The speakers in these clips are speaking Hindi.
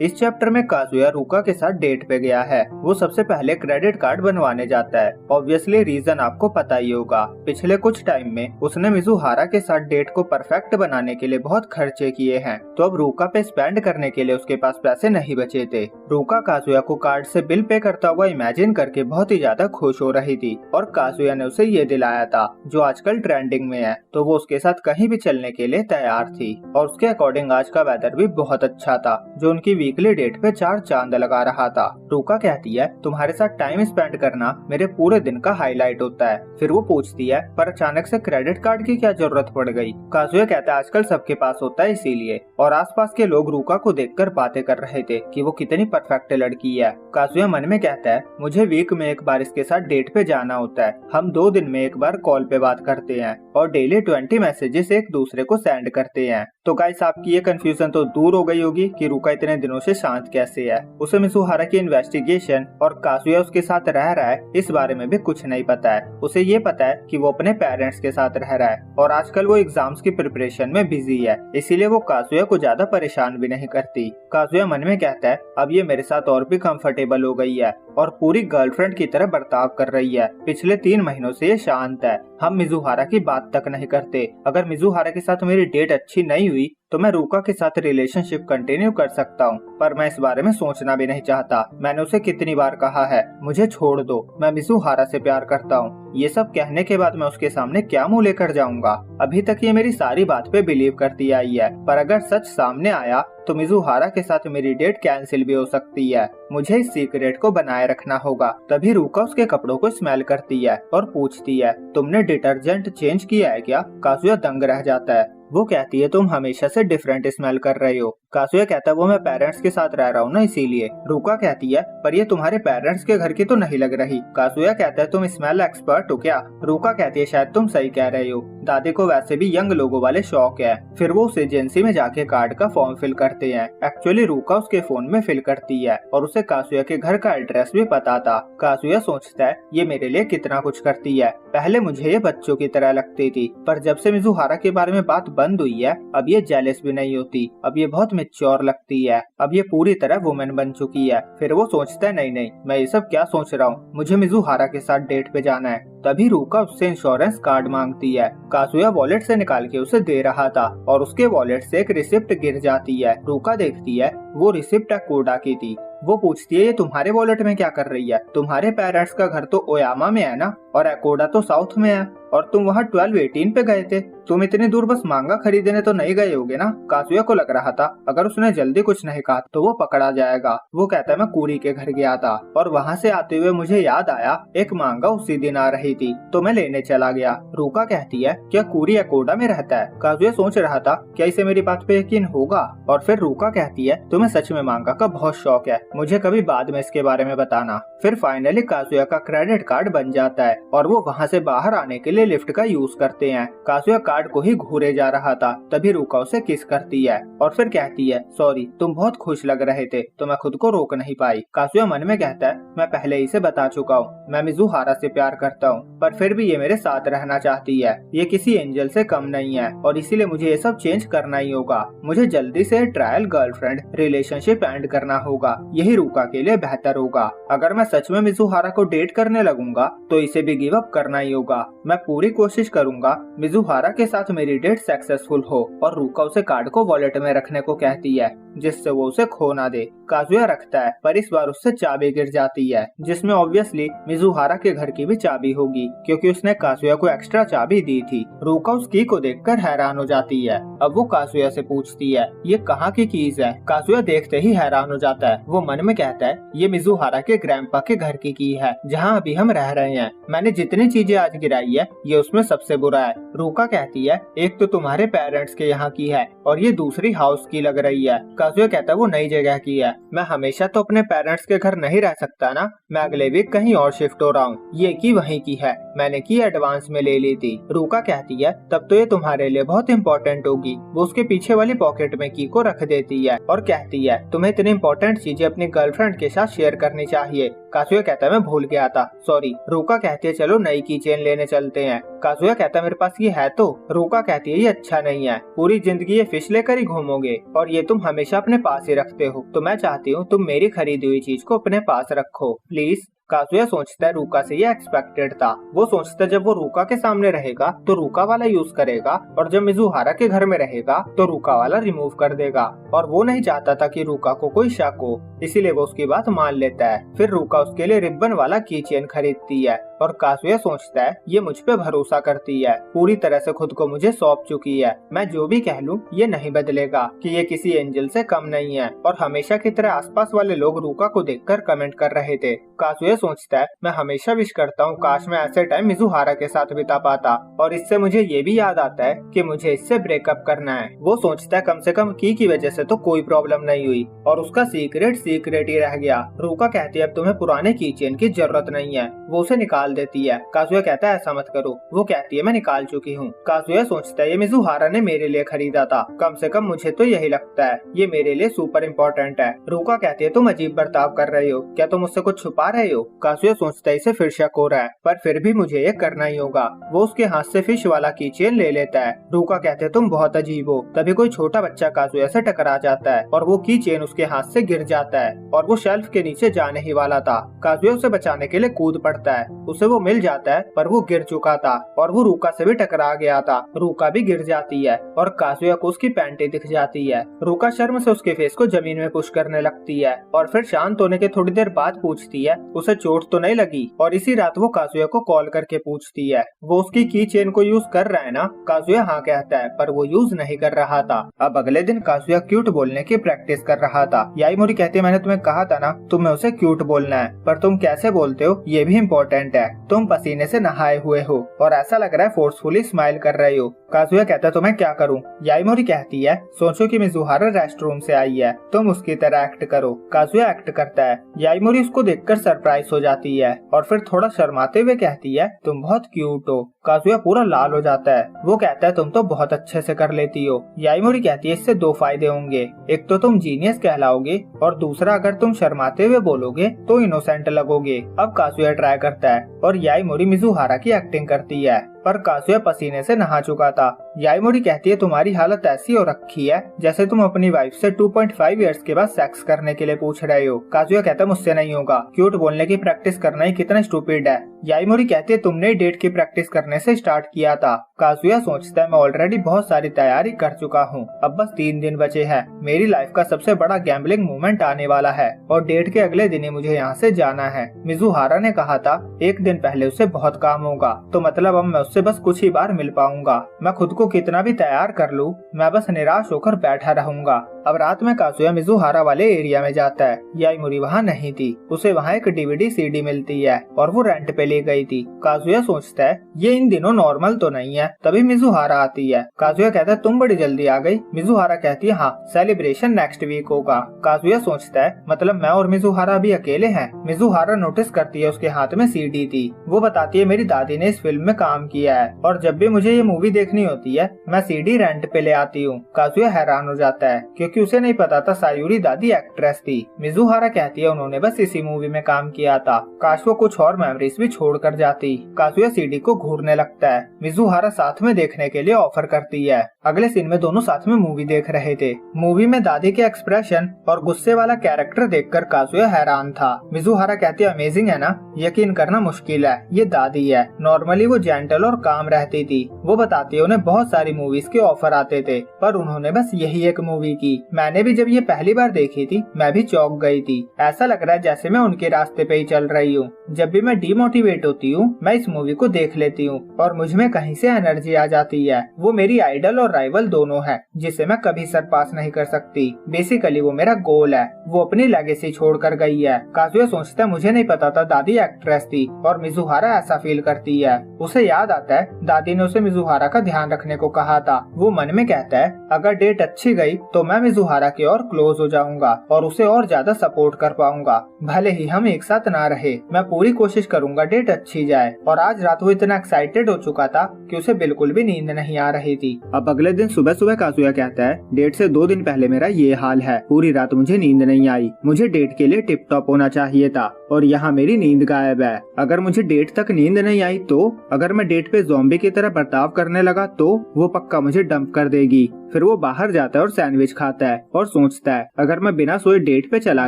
इस चैप्टर में काजुया रूका के साथ डेट पे गया है। वो सबसे पहले क्रेडिट कार्ड बनवाने जाता है। ऑब्वियसली रीजन आपको पता ही होगा। पिछले कुछ टाइम में उसने मिजुहारा के साथ डेट को परफेक्ट बनाने के लिए बहुत खर्चे किए हैं, तो अब रूका पे स्पेंड करने के लिए उसके पास पैसे नहीं बचे थे। रूका काजुया को कार्ड से बिल पे करता हुआ इमेजिन करके बहुत ही ज्यादा खुश हो रही थी और काजुया ने उसे ये दिलाया था जो आजकल ट्रेंडिंग में है, तो वो उसके साथ कहीं भी चलने के लिए तैयार थी। और उसके अकॉर्डिंग आज का वेदर भी बहुत अच्छा था जो उनकी वीकली डेट पे 4 चांद लगा रहा था। रूका कहती है तुम्हारे साथ टाइम स्पेंड करना मेरे पूरे दिन का हाईलाइट होता है। फिर वो पूछती है पर अचानक से क्रेडिट कार्ड की क्या जरूरत पड़ गई। काजुया कहता है आजकल सबके पास होता है इसीलिए। और आसपास के लोग रूका को देखकर बातें कर रहे थे कि वो कितनी परफेक्ट लड़की है। काजुया मन में कहता है मुझे वीक में एक बार इसके साथ डेट पे जाना होता है। हम 2 दिन में एक बार कॉल पे बात करते हैं और डेली 20 मैसेजेस एक दूसरे को सेंड करते हैं। तो गाइस आपकी ये कंफ्यूजन तो दूर हो गई होगी कि रूका इतने दिनों से शांत कैसे है। उसे मिजुहारा की इन्वेस्टिगेशन और काजुया उसके साथ रह रहा है इस बारे में भी कुछ नहीं पता है। उसे ये पता है कि वो अपने पेरेंट्स के साथ रह रहा है और आजकल वो एग्जाम्स की प्रिपरेशन में बिजी है, इसीलिए वो काजुया को ज्यादा परेशान भी नहीं करती। काजुया मन में कहता है अब ये मेरे साथ और भी कंफर्टेबल हो गई है और पूरी गर्लफ्रेंड की तरह बर्ताव कर रही है। पिछले 3 महीनों से ये शांत है। हम मिजुहारा की बात तक नहीं करते। अगर मिजुहारा के साथ मेरी डेट अच्छी नहीं हुई तो मैं रूका के साथ रिलेशनशिप कंटिन्यू कर सकता हूँ, पर मैं इस बारे में सोचना भी नहीं चाहता। मैंने उसे कितनी बार कहा है मुझे छोड़ दो, मैं मिजुहारा से प्यार करता हूँ। ये सब कहने के बाद मैं उसके सामने क्या मुंह लेकर जाऊंगा। अभी तक ये मेरी सारी बात पे बिलीव करती आई है, पर अगर सच सामने आया तो मिजुहारा के साथ मेरी डेट कैंसिल भी हो सकती है। मुझे इस सीक्रेट को बनाए रखना होगा। तभी रूका उसके कपड़ों को स्मेल करती है और पूछती है तुमने डिटर्जेंट चेंज किया है क्या। काजुया दंग रह जाता है। वो कहती है तुम हमेशा से डिफरेंट स्मेल कर रहे हो। काजुया कहता है वो मैं पेरेंट्स के साथ रह रहा हूँ ना इसीलिए। रूका कहती है पर ये तुम्हारे पेरेंट्स के घर की तो नहीं लग रही। काजुया कहता है तुम स्मेल एक्सपर्ट हो क्या। रूका कहती है शायद तुम सही कह रहे हो, दादी को वैसे भी यंग लोगों वाले शौक है। फिर वो उस एजेंसी में जाके कार्ड का फॉर्म फिल करते हैं। एक्चुअली रूका उसके फोन में फिल करती है और उसे काजुया के घर का एड्रेस भी पता था। काजुया सोचता है ये मेरे लिए कितना कुछ करती है। पहले मुझे ये बच्चों की तरह लगती थी, पर जब से मिजुहारा के बारे में बात बंद हुई है अब ये जेलस भी नहीं होती। अब ये बहुत मैच्योर लगती है। अब ये पूरी तरह वुमेन बन चुकी है। फिर वो सोचता है नहीं मैं ये सब क्या सोच रहा हूँ, मुझे मिजुहारा के साथ डेट पे जाना है। तभी रूका उससे इंश्योरेंस कार्ड मांगती है। काजुया वॉलेट से निकाल के उसे दे रहा था और उसके वॉलेट से एक रिसिप्ट गिर जाती है। रूका देखती है वो रिसिप्ट अकोडा की थी। वो पूछती है ये तुम्हारे वॉलेट में क्या कर रही है। तुम्हारे पेरेंट्स का घर तो ओयामा में है ना, और अकोडा तो साउथ में है, और तुम वहाँ 12-18 पे गए थे। तुम इतनी दूर बस मांगा खरीदने तो नहीं गए होगे ना। काजुया को लग रहा था अगर उसने जल्दी कुछ नहीं कहा तो वो पकड़ा जाएगा। वो कहता है मैं कुरी के घर गया था और वहाँ से आते हुए मुझे याद आया एक मांगा उसी दिन आ रही थी तो मैं लेने चला गया। रूका कहती है क्या कुरी अकोडा में रहता है। काजुया सोच रहा था क्या इसे मेरी बात पे यकीन होगा, और फिर रूका कहती है तुम्हें सच में मांगा का बहुत शौक है, मुझे कभी बाद में इसके बारे में बताना। फिर फाइनली काजुया का क्रेडिट कार्ड बन जाता है और वो वहाँ से बाहर आने के लिए लिफ्ट का यूज करते हैं। काजुया कार्ड को ही घूरे जा रहा था तभी रूका उसे किस करती है और फिर कहती है सॉरी तुम बहुत खुश लग रहे थे तो मैं खुद को रोक नहीं पाई। काजुया मन में कहता है मैं पहले ही से बता चुका हूँ मैं मिजुहारा से प्यार करता हूँ, पर फिर भी ये मेरे साथ रहना चाहती है। ये किसी एंजल से कम नहीं है और इसीलिए मुझे ये सब चेंज करना ही होगा। मुझे जल्दी से ट्रायल गर्लफ्रेंड रिलेशनशिप एंड करना होगा, यही रूका के लिए बेहतर होगा। अगर मैं सच में मिजुहारा को डेट करने लगूंगा तो इसे भी गिव अप करना ही होगा। मैं पूरी कोशिश करूंगा मिजुहारा के साथ मेरी डेट सक्सेसफुल हो। और रूका उसे कार्ड को वॉलेट में रखने को कहती है जिससे वो उसे खो ना दे। काजुया रखता है पर इस बार उससे चाबी गिर जाती है जिसमें ऑब्वियसली मिजुहारा के घर की भी चाबी होगी क्योंकि उसने काजुया को एक्स्ट्रा चाबी दी थी। रूका उस की को देखकर हैरान हो जाती है। अब वो काजुया से पूछती है ये कहाँ की कीज है। काजुया देखते ही हैरान हो जाता है। वो मन में कहता है ये मिजुहारा के ग्रैंडपा के घर की है जहाँ अभी हम रह रहे हैं। मैंने जितनी चीजें आज गिराई है ये उसमें सबसे बुरा है। रूका कहती है एक तो तुम्हारे पेरेंट्स के यहाँ की है और ये दूसरी हाउस की लग रही है। काजुया कहता है वो नई जगह की है, मैं हमेशा तो अपने पेरेंट्स के घर नहीं रह सकता ना, मैं अगले वीक कहीं और शिफ्ट हो रहा हूँ। ये की वहीं की है, मैंने की एडवांस में ले ली थी। रूका कहती है तब तो ये तुम्हारे लिए बहुत इम्पोर्टेंट होगी। वो उसके पीछे वाली पॉकेट में की को रख देती है और कहती है तुम्हें इतनी इम्पोर्टेंट चीजें अपनी गर्लफ्रेंड के साथ शेयर करनी चाहिए। काजुया कहता है मैं भूल गया था, सॉरी। रूका कहती है चलो नई की चेन लेने चलते हैं। काजुया कहता है मेरे पास ये है तो। रुका कहती है ये अच्छा नहीं है, पूरी जिंदगी ये फिश लेकर ही घूमोगे और ये तुम हमेशा अपने पास ही रखते हो, तो मैं चाहती हूँ तुम मेरी खरीदी हुई चीज को अपने पास रखो प्लीज। काजुया सोचता है रूका से ये एक्सपेक्टेड था। वो सोचता है जब वो रूका के सामने रहेगा तो रूका वाला यूज करेगा और जब मिजुहारा के घर में रहेगा तो रूका वाला रिमूव कर देगा। और वो नहीं चाहता था कि रूका को कोई शक हो, इसीलिए वो उसकी बात मान लेता है। फिर रूका उसके लिए रिबन वाला की चेन खरीदती है और काजुया सोचता है ये मुझ पे भरोसा करती है, पूरी तरह से खुद को मुझे सौंप चुकी है, मैं जो भी कह लूं ये नहीं बदलेगा कि ये किसी एंजल से कम नहीं है। और हमेशा की तरह आसपास वाले लोग रूका को देखकर कमेंट कर रहे थे। काजुया सोचता है मैं हमेशा विश करता हूँ काश मैं ऐसे टाइम मिजुहारा के साथ बिता पाता, और इससे मुझे ये भी याद आता है कि मुझे इससे ब्रेकअप करना है। वो सोचता है कम से कम की वजह से तो कोई प्रॉब्लम नहीं हुई और उसका सीक्रेट ही रह गया। रूका कहती है अब तुम्हें पुराने की चेन की जरूरत नहीं है, वो उसे निकाल देती है। काजुया कहता है ऐसा मत करो। वो कहती है मैं निकाल चुकी हूँ। काजुया सोचता है ये मिजुहारा ने मेरे लिए खरीदा था, कम से कम मुझे तो यही लगता है, ये मेरे लिए सुपर इम्पोर्टेंट है। रूका कहती है तुम अजीब बर्ताव कर रहे हो, क्या तुम मुझसे कुछ छुपा रहे हो? काजुया सोचता है इसे फिर शक हो रहा है, पर फिर भी मुझे ये करना ही होगा। वो उसके हाथ से फिश वाला की चेन ले लेता है। रूका कहते तुम बहुत अजीब हो। तभी कोई छोटा बच्चा काजुया से टकरा जाता है और वो की चेन उसके हाथ से गिर जाता है और वो शेल्फ के नीचे जाने ही वाला था। काजुया उसे बचाने के लिए कूद पड़ता है, उसे वो मिल जाता है पर वो गिर चुका था और वो रूका से भी टकरा गया था। रूका भी गिर जाती है और काजुया को उसकी पैंटी दिख जाती है। रूका शर्म से उसके फेस को जमीन में पुश करने लगती है और फिर शांत होने के थोड़ी देर बाद पूछती है उसे चोट तो नहीं लगी। और इसी रात वो काजुया को कॉल करके पूछती है वो उसकी की चेन को यूज कर रहा है ना? काजुया हाँ कहता है पर वो यूज नहीं कर रहा था। अब अगले दिन काजुया क्यूट बोलने की प्रैक्टिस कर रहा था। याईमोरी कहती है मैंने तुम्हें कहा था ना तुम्हें उसे क्यूट बोलना है, पर तुम कैसे बोलते हो ये भी इम्पोर्टेंट है। तुम पसीने से नहाए हुए हो और ऐसा लग रहा है फोर्सफुली स्माइल कर रहे हो। काजुया कहता है तो मैं क्या करूं? याईमोरी कहती है सोचो कि मिजुहारा रेस्ट रूम से आई है, तुम उसकी तरह एक्ट करो। काजुया एक्ट करता है। याईमोरी उसको देखकर सरप्राइज हो जाती है और फिर थोड़ा शर्माते हुए कहती है तुम बहुत क्यूट हो। काजुया पूरा लाल हो जाता है। वो कहता है तुम तो बहुत अच्छे से कर लेती हो। याईमोरी कहती है इससे दो फायदे होंगे, एक तो तुम जीनियस कहलाओगे और दूसरा अगर तुम शर्माते हुए बोलोगे तो इनोसेंट लगोगे। अब काजुया ट्राई करता है और याईमोरी मिजुहारा की एक्टिंग करती है, पर काजुया पसीने से नहा चुका था। याईमोरी कहती है तुम्हारी हालत ऐसी हो रखी है जैसे तुम अपनी वाइफ से 2.5 इयर्स के बाद सेक्स करने के लिए पूछ रहे हो। काजुया कहता है मुझसे नहीं होगा, क्यूट बोलने की प्रैक्टिस करना ही कितना स्टूपिड है। याईमोरी कहती है तुमने डेट की प्रैक्टिस करने से स्टार्ट किया था। काजुया सोचता है मैं ऑलरेडी बहुत सारी तैयारी कर चुका हूँ, अब बस 3 दिन बचे हैं। मेरी लाइफ का सबसे बड़ा गैम्बलिंग मोमेंट आने वाला है और डेट के अगले दिन ही मुझे यहाँ से जाना है। मिजुहारा ने कहा था 1 दिन पहले उसे बहुत काम होगा, तो मतलब अब मैं उससे बस कुछ ही बार मिल पाऊंगा। मैं खुद को कितना भी तैयार कर लूं, मैं बस निराश होकर बैठा रहूंगा। अब रात में काजुया मिजुहारा वाले एरिया में जाता है। याईमोरी वहाँ नहीं थी, उसे वहाँ एक डीवीडी सीडी मिलती है और वो रेंट पे ले गई थी। काजुया सोचता है ये इन दिनों नॉर्मल तो नहीं है। तभी मिजुहारा आती है। काजुया कहता है तुम बड़ी जल्दी आ गई। मिजुहारा कहती है हाँ, सेलिब्रेशन नेक्स्ट वीक होगा। काजुया सोचता है मतलब मैं और मिजुहारा भी अकेले हैं। मिजुहारा नोटिस करती है उसके हाथ में सीडी थी। वो बताती है मेरी दादी ने इस फिल्म में काम किया है और जब भी मुझे ये मूवी देखनी होती है मैं सीडी रेंट पे ले आती हूँ। काजुया हैरान हो जाता है क्योंकि उसे नहीं पता था सायूरी दादी एक्ट्रेस थी। मिजुहारा कहती है उन्होंने बस इसी मूवी में काम किया था, काश वो कुछ और मेमोरीज भी छोड़ कर जाती। काजुया सीडी को घूरने लगता है। मिजुहारा साथ में देखने के लिए ऑफर करती है। अगले सीन में दोनों साथ में मूवी देख रहे थे। मूवी में दादी के एक्सप्रेशन और गुस्से वाला कैरेक्टर देखकर काजुया हैरान था। मिजुहारा कहती है अमेजिंग है ना, यकीन करना मुश्किल है, ये दादी है। नॉर्मली वो जेंटल और काम रहती थी। वो बताती है उन्हें बहुत सारी मूवीज के ऑफर आते थे पर उन्होंने बस यही एक मूवी की। मैंने भी जब ये पहली बार देखी थी मैं भी चौंक गई थी। ऐसा लग रहा है जैसे मैं उनके रास्ते पे ही चल रही हूँ। जब भी मैं डिमोटिवेट होती हूँ मैं इस मूवी को देख लेती हूँ और मुझ में कहीं से एनर्जी आ जाती है। वो मेरी आइडल और राइवल दोनों है जिसे मैं कभी सरपास नहीं कर सकती। बेसिकली वो मेरा गोल है। वो अपनी लेगेसी छोड़ कर गई है। काजुया सोचता है मुझे नहीं पता था दादी एक्ट्रेस थी और मिजुहारा ऐसा फील करती है। उसे याद आता है दादी ने उसे मिजुहारा का ध्यान रखने को कहा था। वो मन में कहता है अगर डेट अच्छी गई तो मैं मिजुहारा के और क्लोज हो जाऊंगा और उसे और ज्यादा सपोर्ट कर पाऊंगा। भले ही हम एक साथ ना रहे, मैं पूरी कोशिश करूंगा डेट अच्छी जाए। और आज रात वो इतना एक्साइटेड हो चुका था कि उसे बिल्कुल भी नींद नहीं आ रही थी। अब अगले दिन सुबह सुबह काजुया कहता है डेट से 2 दिन पहले मेरा ये हाल है, पूरी रात मुझे नींद नहीं आई, मुझे डेट के लिए टिप टॉप होना चाहिए था और यहाँ मेरी नींद गायब है। अगर मुझे डेट तक नींद नहीं आई तो, अगर मैं डेट पे ज़ॉम्बी की तरह बर्ताव करने लगा तो वो पक्का मुझे डंप कर देगी। फिर वो बाहर जाता है और सैंडविच खाता है और सोचता है अगर मैं बिना सोए डेट पे चला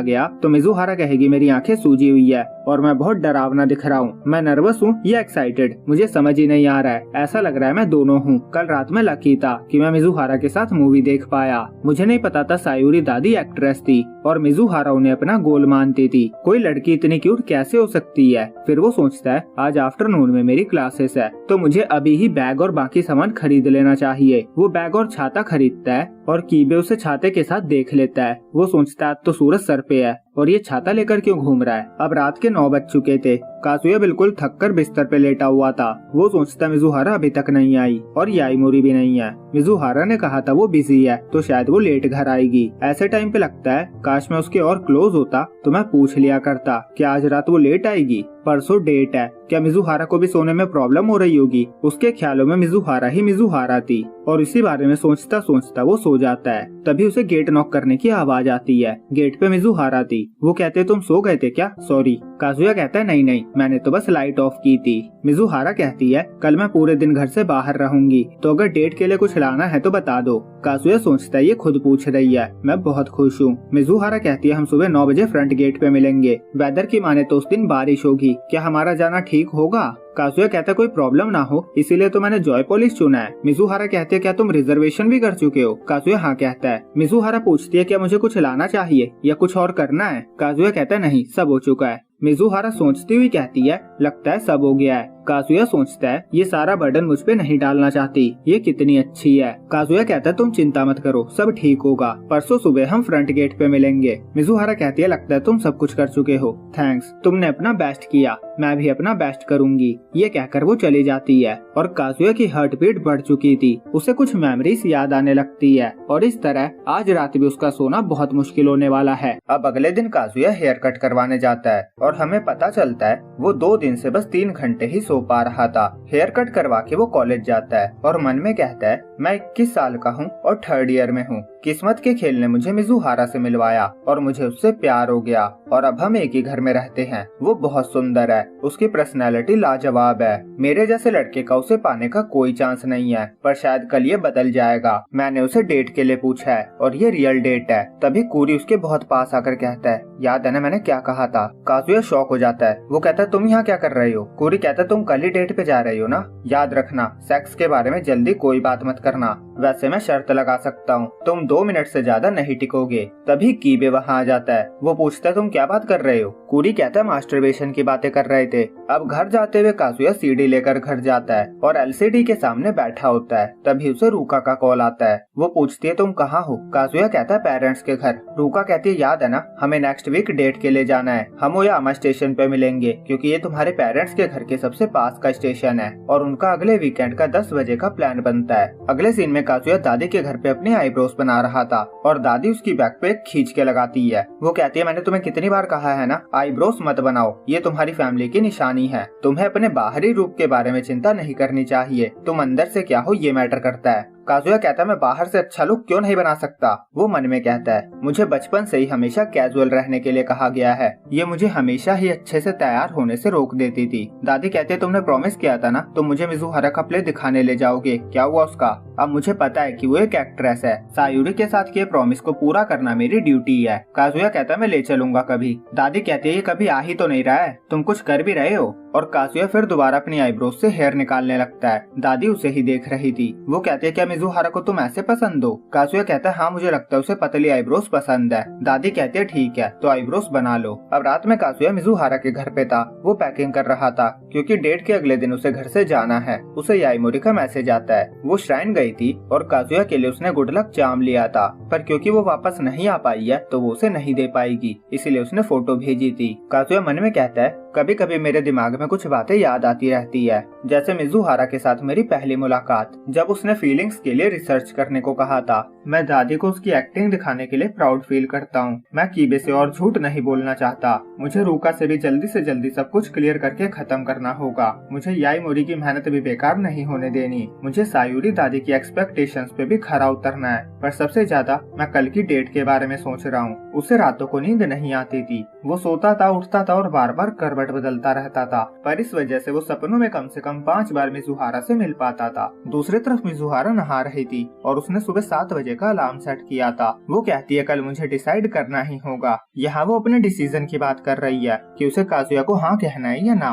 गया तो मिज़ुहारा कहेगी मेरी आंखें सूजी हुई है और मैं बहुत डरावना दिख रहा हूँ। मैं नर्वस हूँ या एक्साइटेड मुझे समझ ही नहीं आ रहा है। ऐसा लग रहा है मैं दोनों हूँ। कल रात में लकी था कि मैं मिज़ुहारा के साथ मूवी देख पाया। मुझे नहीं पता था सायूरी दादी एक्ट्रेस थी और मिज़ुहारा उन्हें अपना गोल मानती थी। कोई लड़की इतनी क्यूट कैसे हो सकती है। फिर वो सोचता है आज आफ्टरनून में मेरी क्लासेस है तो मुझे अभी ही बैग और बाकी सामान खरीद लेना चाहिए। वो बैग और छाता खरीदता है और कीबे उसे छाते के साथ देख लेता है। वो सोचता है तो सूरज सर पे है और ये छाता लेकर क्यों घूम रहा है। अब रात के 9 बज चुके थे। काजुया बिल्कुल थककर बिस्तर पे लेटा हुआ था। वो सोचता मिज़ुहारा अभी तक नहीं आई और याईमोरी भी नहीं है। मिज़ुहारा ने कहा था वो बिजी है तो शायद वो लेट घर आएगी। ऐसे टाइम पे लगता है काश मैं उसके और क्लोज होता तो मैं पूछ लिया करता कि आज रात वो लेट आएगी। परसों डेट है, क्या मिज़ुहारा को भी सोने में प्रॉब्लम हो रही होगी। उसके ख्यालों में मिज़ुहारा ही मिज़ुहारा थी और इसी बारे में सोचता सोचता वो सो जाता है। तभी उसे गेट नॉक करने की आवाज आती है। गेट पे मिज़ुहारा थी। वो कहते तुम सो गए थे क्या, सॉरी। काजुया कहता है नहीं मैंने तो बस लाइट ऑफ की थी। मिज़ुहारा कहती है कल मैं पूरे दिन घर से बाहर रहूंगी तो अगर डेट के लिए कुछ लाना है तो बता दो। काजुया सोचता है ये खुद पूछ रही है, मैं बहुत खुश हूँ। मिज़ुहारा कहती है हम सुबह 9 बजे फ्रंट गेट पे मिलेंगे। वेदर की माने तो उस दिन बारिश होगी, क्या हमारा जाना ठीक होगा। काजुया कहता है कोई प्रॉब्लम ना हो इसीलिए तो मैंने जॉय पॉलिश चुना है। मिज़ुहारा कहती है क्या तुम रिजर्वेशन भी कर चुके हो। काजुया हाँ कहता है। मिज़ुहारा पूछती है क्या मुझे कुछ लाना चाहिए या कुछ और करना है। काजुया कहता है नहीं सब हो चुका है। मिज़ुहारा सोचती हुई कहती है लगता है सब हो गया है। काजुया सोचता है ये सारा बर्डन मुझ पे नहीं डालना चाहती, ये कितनी अच्छी है। काजुया कहता है तुम चिंता मत करो सब ठीक होगा, परसों सुबह हम फ्रंट गेट पे मिलेंगे। मिज़ुहारा कहती है लगता है तुम सब कुछ कर चुके हो, थैंक्स, तुमने अपना बेस्ट किया, मैं भी अपना बेस्ट करूंगी। ये कहकर वो चली जाती है और काजुया की हार्ट बीट बढ़ चुकी थी। उसे कुछ मेमोरीज याद आने लगती है और इस तरह आज रात भी उसका सोना बहुत मुश्किल होने वाला है। अब अगले दिन काजुया हेयर कट करवाने जाता है और हमें पता चलता है वो 2 दिन से बस 3 घंटे ही सो पा रहा था। हेयर कट करवा के वो कॉलेज जाता है और मन में कहता है मैं 21 साल का हूँ और 3rd ईयर में हूँ। किस्मत के खेल ने मुझे मिज़ुहारा से मिलवाया और मुझे उससे प्यार हो गया और अब हम एक ही घर में रहते हैं। वो बहुत सुंदर है, उसकी पर्सनैलिटी लाजवाब है। मेरे जैसे लड़के का उसे पाने का कोई चांस नहीं है, पर शायद कल ये बदल जाएगा। मैंने उसे डेट के लिए पूछा है और ये रियल डेट है। तभी कूरी उसके बहुत पास आकर कहता है याद है ना मैंने क्या कहा था। काजुया शॉक हो जाता है। वो कहता है तुम यहाँ क्या कर रहे हो। कूरी कहता है तुम कल ही डेट पे जा रही हो ना, याद रखना सेक्स के बारे में जल्दी कोई बात मत करना। वैसे मैं शर्त लगा सकता हूँ तुम 2 मिनट से ज्यादा नहीं टिकोगे। तभी कीबे वहाँ आ जाता है। वो पूछता है तुम क्या बात कर रहे हो। कूरी कहता है मास्टरबेशन की बातें कर रहे थे। अब घर जाते हुए काजुया सीडी लेकर घर जाता है और एलसीडी के सामने बैठा होता है। तभी उसे रूका का कॉल आता है। वो पूछती है तुम कहाँ हो। काजुया कहता है पेरेंट्स के घर। रूका कहती है याद है ना हमें नेक्स्ट वीक डेट के लिए जाना है, हम ओयामा स्टेशन पे मिलेंगे क्योंकि ये तुम्हारे पेरेंट्स के घर के सबसे पास का स्टेशन है और उनका अगले वीकेंड का 10 बजे का प्लान बनता है। अगले सीन में काजुया दादी के घर पे अपनी आईब्रोज बना रहा था और दादी उसकी बैक पे खींच के लगाती है। वो कहती है मैंने तुम्हें कितनी बार कहा है ना आईब्रोज मत बनाओ, ये तुम्हारी फैमिली की निशानी है। तुम्हें अपने बाहरी रूप के बारे में चिंता नहीं करनी चाहिए, तुम अंदर से क्या हो ये मैटर करता है। काजुया कहता है मैं बाहर से अच्छा लुक क्यों नहीं बना सकता। वो मन में कहता है मुझे बचपन से ही हमेशा कैजुअल रहने के लिए कहा गया है, ये मुझे हमेशा ही अच्छे से तैयार होने से रोक देती थी। दादी कहती है तुमने प्रॉमिस किया था ना तुम मुझे मिज़ुहारा का प्ले दिखाने ले जाओगे, क्या हुआ उसका। अब मुझे पता है कि वो एक एक्ट्रेस है, सायूरी के साथ किए प्रॉमिस को पूरा करना मेरी ड्यूटी है। काजुया कहता है मैं ले चलूंगा कभी। दादी कहती है ये कभी आ ही तो नहीं रहा है, तुम कुछ कर भी रहे हो। और काजुया फिर दोबारा अपनी आईब्रोज से हेयर निकालने लगता है। दादी उसे ही देख रही थी। वो कहती है क्या मिज़ुहारा को तुम ऐसे पसंद हो। काजुया कहता है हाँ मुझे लगता है उसे पतली आईब्रोज पसंद है। दादी कहती है ठीक है तो आईब्रोज बना लो। अब रात में काजुया मिज़ुहारा के घर पे था। वो पैकिंग कर रहा था क्योंकि डेट के अगले दिन उसे घर से जाना है। उसे याईमोरी का मैसेज आता है। वो श्राइन गई थी और काजुया के लिए उसने गुड लक चार्म लिया था, पर क्योंकि वो वापस नहीं आ पाई है तो वो उसे नहीं दे पाएगी, इसीलिए उसने फोटो भेजी थी। काजुया मन में कहता है कभी कभी मेरे दिमाग में कुछ बातें याद आती रहती है, जैसे मिज़ुहारा के साथ मेरी पहली मुलाकात जब उसने फीलिंग्स के लिए रिसर्च करने को कहा था। मैं दादी को उसकी एक्टिंग दिखाने के लिए प्राउड फील करता हूँ। मैं कीबे से और झूठ नहीं बोलना चाहता। मुझे रूका से भी जल्दी से जल्दी सब कुछ क्लियर करके खत्म करना होगा। मुझे याईमोरी की मेहनत भी बेकार नहीं होने देनी। मुझे सायूरी दादी की एक्सपेक्टेशंस पे भी खरा उतरना है। पर सबसे ज्यादा मैं कल की डेट के बारे में सोच रहा हूँ। उसे रातों को नींद नहीं आती थी। वो सोता था, उठता था और बार बार करवट बदलता रहता था। पर इस वजह से वो सपनों में कम से कम 5 बार मिजुहारा से मिल पाता था। दूसरी तरफ मिजुहारा नहा रही थी और उसने सुबह 7 बजे का अलार्म सेट किया था। वो कहती है कल मुझे डिसाइड करना ही होगा। यहाँ वो अपने डिसीजन की बात कर रही है कि उसे काजुया को हाँ कहना है या ना।